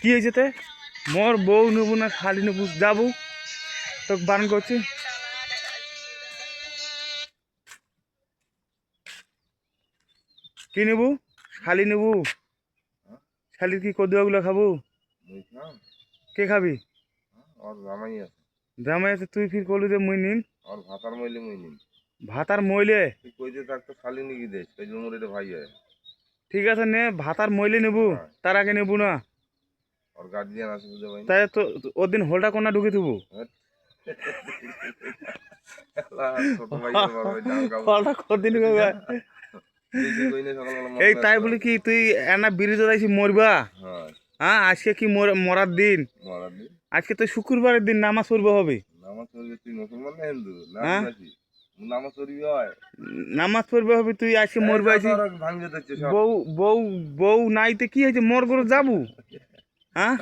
কি হয়েছে তে মোর বউ নেবো না খালি নেবো যাবো তোকে বারণ করছি কি নেবো খালি নেবো শালির কি কদুয়াগুলো খাবো কে খাবি জামাই আছে তুই ফির করলু যে মুই নিন ভাতার মইলে ঠিক আছে নে ভাতার মইলে নেবো তার আগে নেবো না তাই তো ওর দিন হোলটা কোনা ঢুকে দেবো এই তাই বলি কি তুই এনা বিড়ি জ্বলাইছি মরবা হ্যাঁ আজকে কি মরার দিন আজকে তো শুক্রবারের দিন নামাজ পড়বে হবে হ্যাঁ নামাজ পড়বে হবে তুই আজকে মরবে বউ বউ বউ নাইতে কি হয়েছে মোর করে যাবো হ্যাঁ